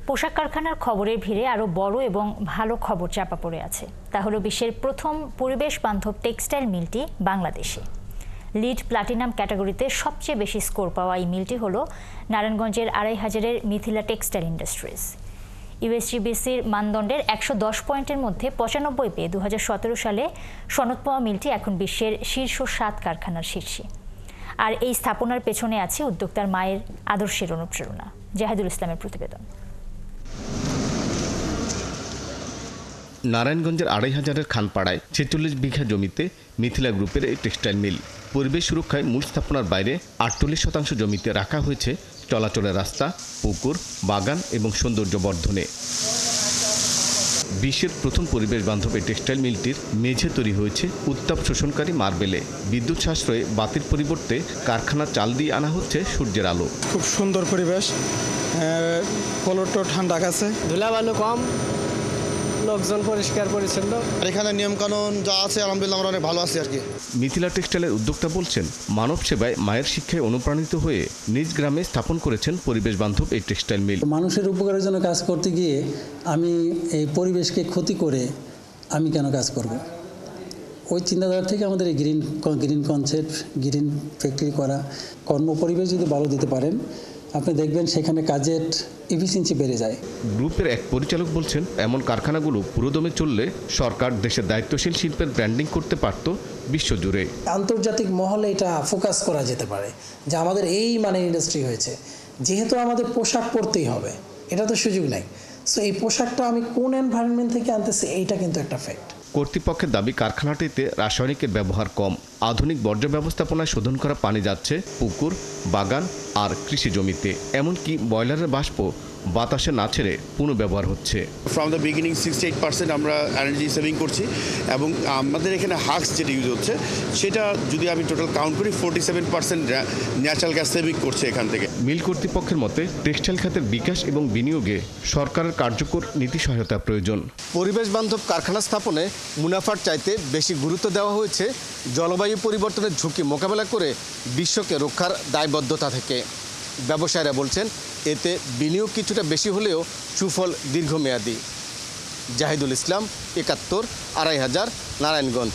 পোশাক কারখানার খবরের ভিড়ে আরও বড় এবং ভালো খবর চাপা পড়ে আছে। তা হলো বিশ্বের প্রথম পরিবেশ বান্ধব টেক্সটাইল মিলটি বাংলাদেশে। লিড প্লাটিনাম ক্যাটাগরিতে সবচেয়ে বেশি স্কোর পাওয়া এই মিলটি হলো নারায়ণগঞ্জের ২৫০০-এর মিথিলা টেক্সটাইল ইন্ডাস্ট্রিজ। ইউএসজিবিসির মানদণ্ডের ১১০ পয়েন্টের মধ্যে ৯৫ পেয়ে ২০১৭ সালে সনদ পাওয়া মিলটি এখন বিশ্বের শীর্ষ ৭ কারখানার শীর্ষে। আর এই স্থাপনার পেছনে আছে উদ্যোক্তার মায়ের আদর্শের অনুপ্রেরণা। জাহিদুল ইসলামের প্রতিবেদন। নারায়ণগঞ্জের ২৫০০-এর খানপাড়ায় ৪৬ বিঘা জমিতে মিথিলা গ্রুপের এই টেক্সটাইল মিল। পরিবেশ সুরক্ষায় মূল স্থাপনার বাইরে ৪৮% জমিতে রাখা হয়েছে চলাচলের রাস্তা, পুকুর, বাগান এবং সৌন্দর্য বর্ধনে। বিশ্বের প্রথম পরিবেশ বান্ধব এই টেক্সটাইল মিলটির মেঝে তৈরি হয়েছে উত্তাপ শোষণকারী মার্বেলে। বিদ্যুৎ সাশ্রয়ে বাতির পরিবর্তে কারখানার চাল দিয়ে আনা হচ্ছে সূর্যের আলো। খুব সুন্দর পরিবেশ, ফ্লোরটা ঠান্ডা আছে, ধুলাবালু কম, লোকজন পরিষ্কার পরিচ্ছন্ন। এখানে নিয়মকানুন যা আছে আলহামদুলিল্লাহ আমরা অনেক ভালো আছি আর কি। মিথিলা টেক্সটাইলের উদ্যোক্তা বলছেন, মানব সেবায় মায়ের শিক্ষায় অনুপ্রাণিত হয়ে নিজ গ্রামে স্থাপন করেছেন পরিবেশ বান্ধব এই টেক্সটাইল মিল। মানুষের উপকারের জন্য কাজ করতে গিয়ে আমি এই পরিবেশকে ক্ষতি করে আমি কেন কাজ করব? ওই চিন্তাধারা থেকে আমাদের এই গ্রিন কনসেপ্ট, গ্রিন ফ্যাক্টরি করা। কর্মপরিবেশ যদি ভালো দিতে পারেন, আপনি দেখবেন সেখানে কাজের এফিসিয়েন্সি বেড়ে যায়। গ্রুপের এক পরিচালক বলছেন, এমন কারখানাগুলো পুরোদমে চললে সরকার দেশের দায়িত্বশীল শিল্পের ব্র্যান্ডিং করতে পারত বিশ্বজুড়ে। আন্তর্জাতিক মহলে এটা ফোকাস করা যেতে পারে যে আমাদের এই মানের ইন্ডাস্ট্রি হয়েছে, যেহেতু আমাদের পোশাক পরতেই হবে, এটা তো সুযোগ নাই। সো এই পোশাকটা আমি কোন এনভায়রনমেন্ট থেকে আনতেছি, এইটা কিন্তু একটা ফ্যাক্ট। কর্তৃপক্ষের দাবি, কারখানাটিতে রাসায়নিকের ব্যবহার কম। আধুনিক বর্জ্য ব্যবস্থাপনায় শোধন করা পানি যাচ্ছে পুকুর, বাগান আর কৃষি জমিতে। এমনকি বয়লারের বাষ্প বাতাসে না ছেড়ে পুনঃব্যবহার হচ্ছে। ফ্রম দ্য বিগিনিং 68% আমরা এনার্জি সেভিং করছি এবং আমাদের এখানে হাক্স যেটা ইউজ হচ্ছে সেটা যদি আমি টোটাল কাউন্ট করি 47% ন্যাচারাল গ্যাস সেভিং করছে এখান থেকে। মিল কর্তৃপক্ষের মতে, টেক্সটাইল খাতের বিকাশ এবং বিনিয়োগে সরকারের কার্যকর নীতি সহায়তা প্রয়োজন। পরিবেশ বান্ধব কারখানা স্থাপনে মুনাফার চাইতে বেশি গুরুত্ব দেওয়া হয়েছে জলবায়ু পরিবর্তনের ঝুঁকি মোকাবেলা করে বিশ্বকে রক্ষার দায়বদ্ধতা থেকে। ব্যবসায়ীরা বলছেন, এতে বিনিয়োগ কিছুটা বেশি হলেও সুফল দীর্ঘমেয়াদী। জাহিদুল ইসলাম, ৭১, ২৫০০, নারায়ণগঞ্জ।